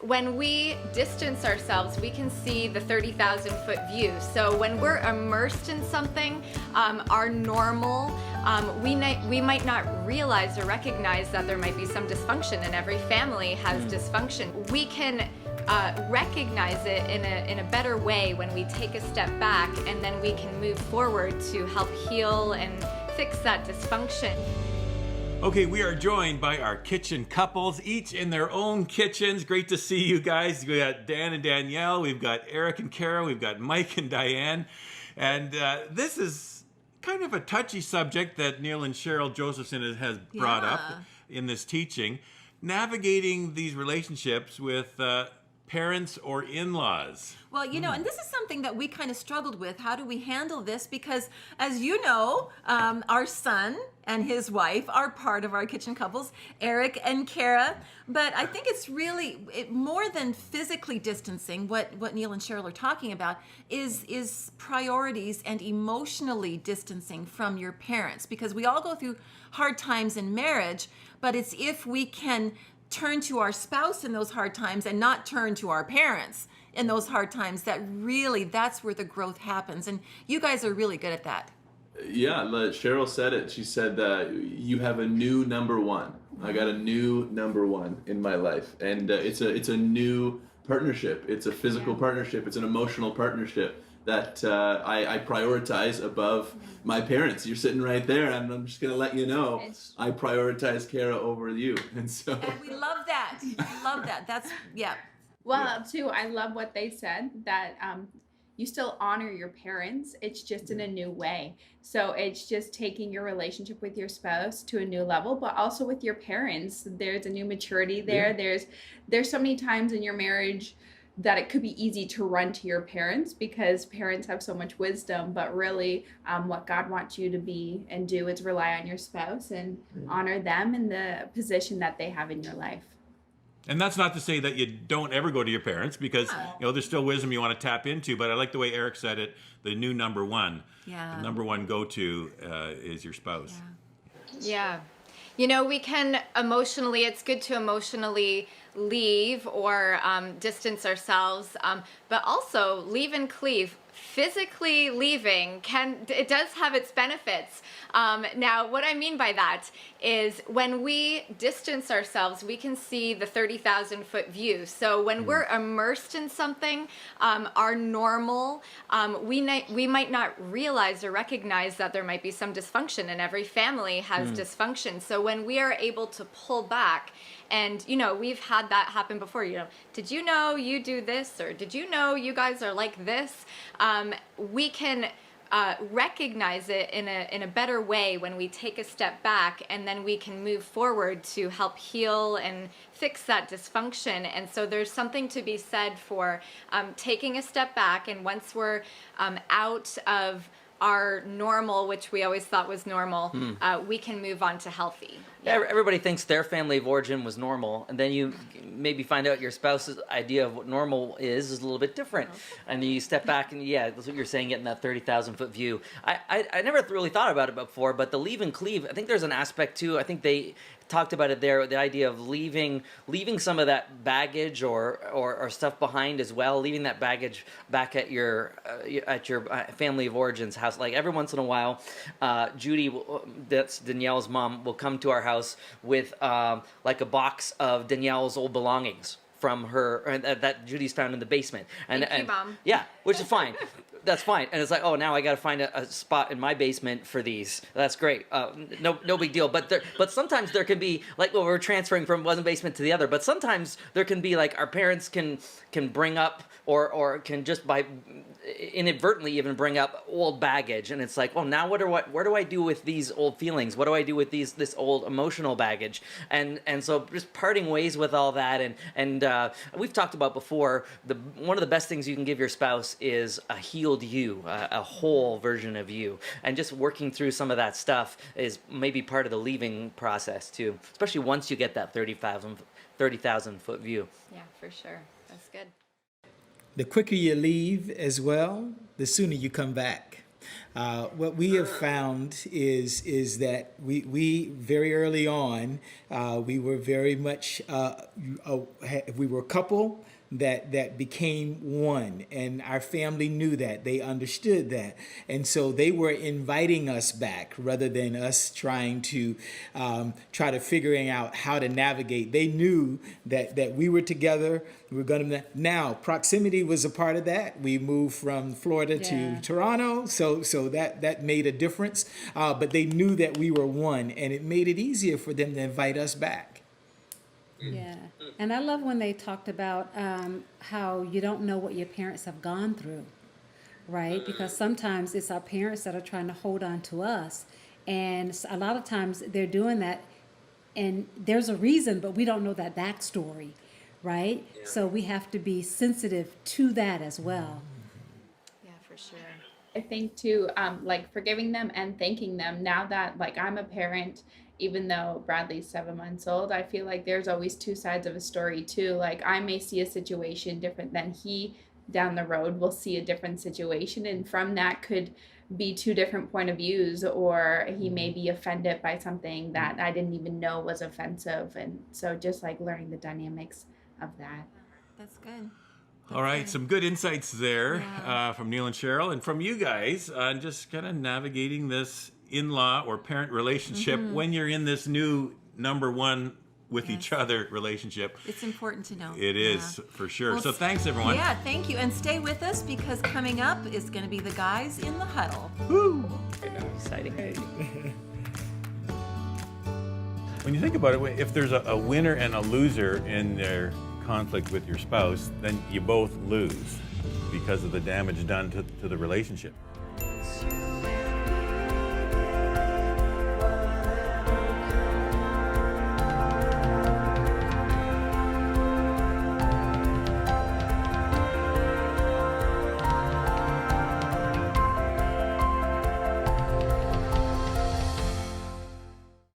When we distance ourselves, we can see the 30,000 foot view. So when we're immersed in something, our normal, we might not realize or recognize that there might be some dysfunction, and every family has dysfunction. We can recognize it in a better way when we take a step back, and then we can move forward to help heal and fix that dysfunction. Okay, we are joined by our kitchen couples, each in their own kitchens. Great to see you guys. We got Dan and Danielle, we've got Eric and Kara, we've got Mike and Diane. And this is kind of a touchy subject that Neil and Cheryl Josephson has brought up in this teaching. Navigating these relationships with parents or in-laws. Well, you know, and this is something that we kind of struggled with. How do we handle this? Because, as you know, our son and his wife are part of our kitchen couples, Eric and Kara. But I think it's really more than physically distancing. What Neil and Cheryl are talking about is priorities and emotionally distancing from your parents. Because we all go through hard times in marriage, but it's if we can turn to our spouse in those hard times and not turn to our parents in those hard times, that's where the growth happens. And you guys are really good at that. Yeah, Cheryl said it. She said that you have a new number one. I got a new number one in my life, and it's a new partnership. It's a physical partnership. It's an emotional partnership that I prioritize above my parents. You're sitting right there, and I'm just gonna let you know I prioritize Kara over you, and so. And we love that. We love that. Well, too, I love what they said, that you still honor your parents. It's just in a new way. So it's just taking your relationship with your spouse to a new level, but also with your parents. There's a new maturity there. Yeah. There's so many times in your marriage that it could be easy to run to your parents because parents have so much wisdom, but really what God wants you to be and do is rely on your spouse and honor them in the position that they have in your life. And that's not to say that you don't ever go to your parents, because there's still wisdom you want to tap into. But I like the way Eric said it, the new number one. Yeah. The number one go-to is your spouse. Yeah. You know, we can emotionally, it's good to emotionally leave or distance ourselves, but also leave and cleave. Physically leaving it does have its benefits. Now, what I mean by that is when we distance ourselves, we can see the 30,000 foot view. So when we're immersed in something, our normal, we might not realize or recognize that there might be some dysfunction, and every family has dysfunction. So when we are able to pull back, and, we've had that happen before, did you know you do this? Or did you know you guys are like this? We can recognize it in a better way when we take a step back, and then we can move forward to help heal and fix that dysfunction. And so there's something to be said for taking a step back, and once we're out of our normal, which we always thought was normal, we can move on to healthy. Yeah, everybody thinks their family of origin was normal, and then you maybe find out your spouse's idea of what normal is a little bit different. And then you step back, and that's what you're saying, getting that 30,000 foot view. I never really thought about it before, but the leave and cleave, I think there's an aspect too. I think they talked about it there, the idea of leaving some of that baggage or stuff behind as well, leaving that baggage back at your family of origins house. Like every once in a while, Judy, that's Danielle's mom, will come to our house with like a box of Danielle's old belongings from her that Judy's found in the basement. Thank you, Mom. Yeah, which is fine. That's fine. And it's like, oh, now I got to find a spot in my basement for these. That's great. No big deal. But sometimes there can be, like, well, we're transferring from one basement to the other. But sometimes there can be, like, our parents can bring up or can just by inadvertently even bring up old baggage. And it's like, well, now what do I do with these old feelings? What do I do with this old emotional baggage? And so just parting ways with all that. And we've talked about before, one of the best things you can give your spouse is a healed you, a whole version of you. And just working through some of that stuff is maybe part of the leaving process too, especially once you get that 30,000 foot view. Yeah, for sure. That's good. The quicker you leave as well, the sooner you come back. What we have found is that we very early on we were very much we were a couple that became one, and our family knew that, they understood that, and so they were inviting us back rather than us trying to try to figuring out how to navigate. They knew that we were together. We were going to, now proximity was a part of that. We moved from Florida to Toronto, so that made a difference. But they knew that we were one, and it made it easier for them to invite us back. Yeah, and I love when they talked about how you don't know what your parents have gone through, right? Because sometimes it's our parents that are trying to hold on to us, and a lot of times they're doing that, and there's a reason, but we don't know that backstory, right? So we have to be sensitive to that as well. Yeah, for sure. I think too, like forgiving them and thanking them. Now that like I'm a parent, even though Bradley's 7 months old, I feel like there's always two sides of a story too. Like I may see a situation different than he down the road will see a different situation, and from that could be two different point of views, or he may be offended by something that I didn't even know was offensive. And so just like learning the dynamics of that. That's good. All right, some good insights there from Neil and Cheryl, and from you guys on just kind of navigating this in-law or parent relationship when you're in this new number one with each other relationship. It's important to know. It is, for sure. Well, so thanks, everyone. Yeah, thank you. And stay with us, because coming up is going to be the guys in the huddle. Exciting. When you think about it, if there's a winner and a loser in their conflict with your spouse, then you both lose because of the damage done to the relationship.